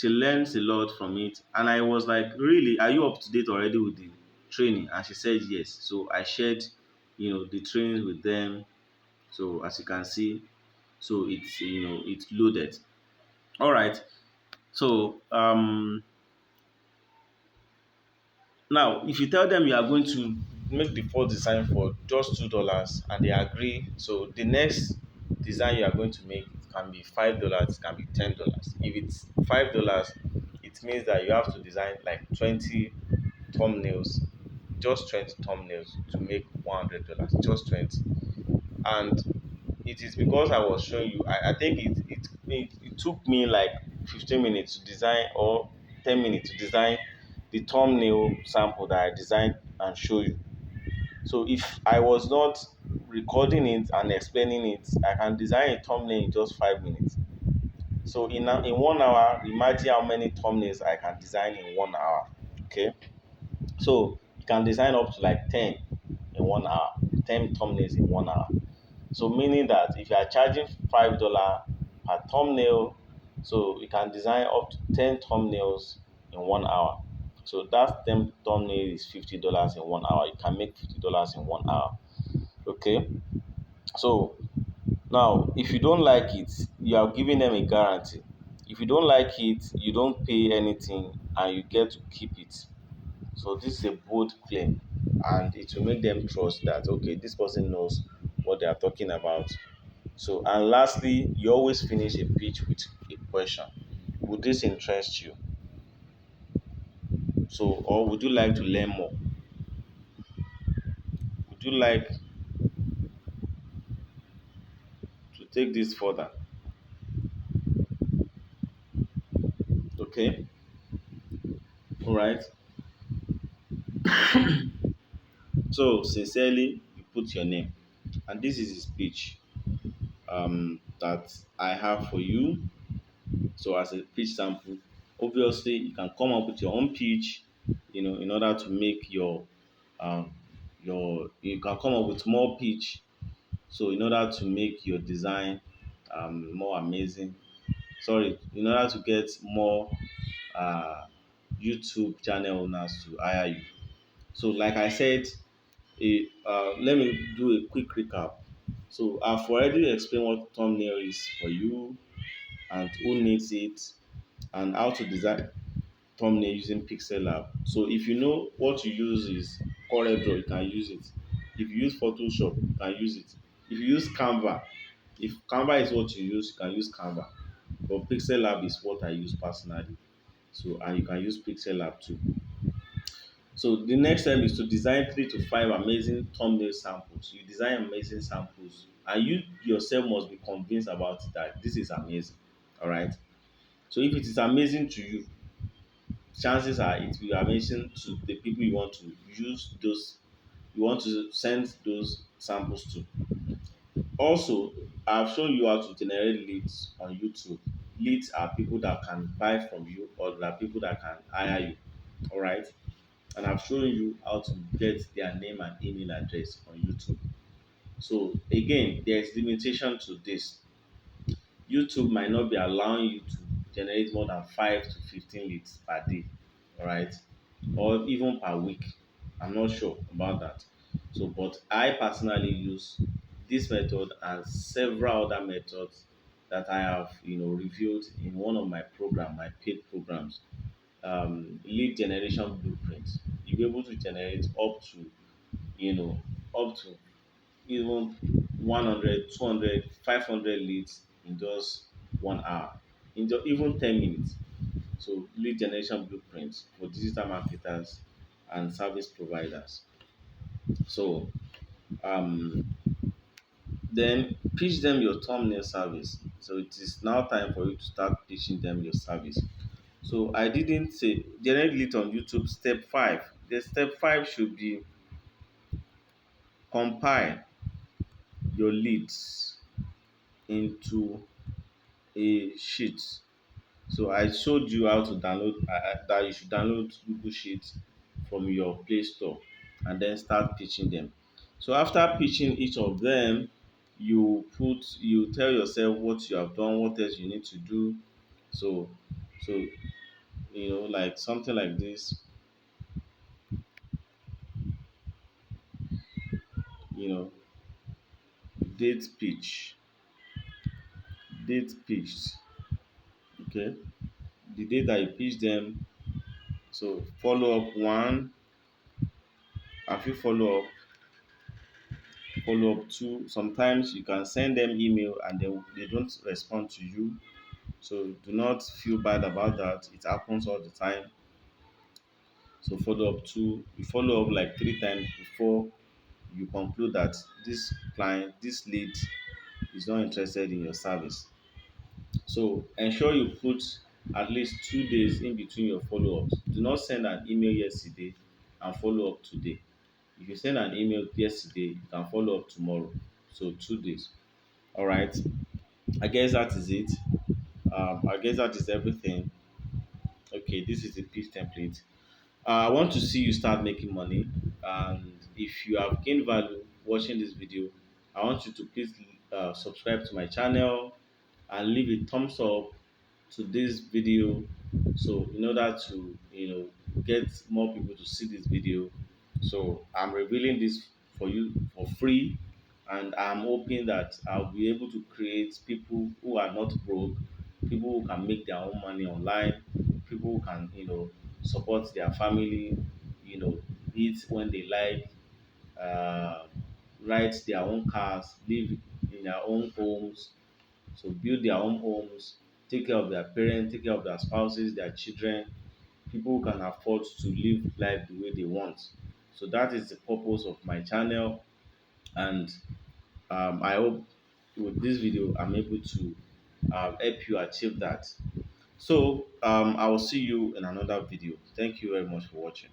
learns a lot from it. And I was like, really, are you up to date already with the training? And she said yes. So I shared the trainings with them. So as you can see, so it's loaded. All right. So now, if you tell them you are going to make the first design for just $2 and they agree, so the next design you are going to make can be $5, it can be $10. If it's $5, it means that you have to design like 20 thumbnails, just 20 thumbnails to make $100, just 20. And it is because I was showing you. I think it took me like 15 minutes to design, or 10 minutes to design the thumbnail sample that I designed and show you. So if I was not recording it and explaining it, I can design a thumbnail in just 5 minutes. So in 1 hour, imagine how many thumbnails I can design in 1 hour. Okay. So you can design up to like 10 in 1 hour, 10 thumbnails in 1 hour. So meaning that if you are charging $5 per thumbnail, so you can design up to 10 thumbnails in 1 hour. So that 10 thumbnail is $50 in 1 hour. You can make $50 in 1 hour. Okay. So now if you don't like it, you are giving them a guarantee. If you don't like it, you don't pay anything and you get to keep it. So this is a bold claim, and it will make them trust that okay, this person knows what they are talking about. So, and lastly, you always finish a pitch with a question. Would this interest you? So, or would you like to learn more? Would you like to take this further? Okay. All right. So sincerely, you put your name, and this is his speech that I have for you. So as a pitch sample, obviously you can come up with your own pitch, in order to make um, you can come up with more pitch. So in order to make your design more amazing, sorry, in order to get more uh, YouTube channel owners to hire you. So like I said, let me do a quick recap. So I've already explained what thumbnail is for you and who needs it and how to design thumbnail using PixelLab. So if you know what you use is CorelDRAW, you can use it. If you use Photoshop, you can use it. If you use Canva, if Canva is what you use, you can use Canva. But PixelLab is what I use personally. So and you can use PixelLab too. So the next step is to design 3 to 5 amazing thumbnail samples. You design amazing samples, and you yourself must be convinced about it that this is amazing. All right. So if it is amazing to you, chances are it will be amazing to the people you want to use those, you want to send those samples to. Also, I've shown you how to generate leads on YouTube. Leads are people that can buy from you or that are people that can hire you. All right. And I've shown you how to get their name and email address on YouTube. So again, there's limitation to this. YouTube might not be allowing you to generate more than 5 to 15 leads per day, all right, or even per week. I'm not sure about that. So, but I personally use this method and several other methods that I have, reviewed in one of my program, my paid programs, lead generation blueprint. You'll be able to generate up to, you know, up to even 100, 200, 500 leads in just 1 hour, in just even 10 minutes. So lead generation blueprints for digital marketers and service providers. So then pitch them your thumbnail service. So it is now time for you to start pitching them your service. So I didn't say generate lead on YouTube. Step 5. The step 5 should be compile your leads into a sheet. So I showed you how to download that you should download Google Sheets from your Play Store and then start pitching them. So after pitching each of them, you tell yourself what you have done, what else you need to do. So so like something like this, you know, date pitch, date pitched. Okay, the date that you pitch them. So follow up one, have you follow up two. Sometimes you can send them email and they don't respond to you. So do not feel bad about that. It happens all the time. So follow up two. You follow up like 3 times before you conclude that this lead is not interested in your service. So ensure you put at least 2 days in between your follow-ups. Do not send an email yesterday and follow up today. If you send an email yesterday, you can follow up tomorrow. So 2 days. All right. I guess that is it. I guess that is everything. Okay, this is the pitch template. I want to see you start making money. And if you have gained value watching this video, I want you to please subscribe to my channel and leave a thumbs up to this video, so in order to get more people to see this video. So I'm revealing this for you for free, and I'm hoping that I'll be able to create people who are not broke, people who can make their own money online, people who can support their family, eat when they like, uh, ride their own cars, live in their own homes, so build their own homes, take care of their parents, take care of their spouses, their children, people who can afford to live life the way they want. So that is the purpose of my channel, and I hope with this video I'm able to help you achieve that. So I will see you in another video. Thank you very much for watching.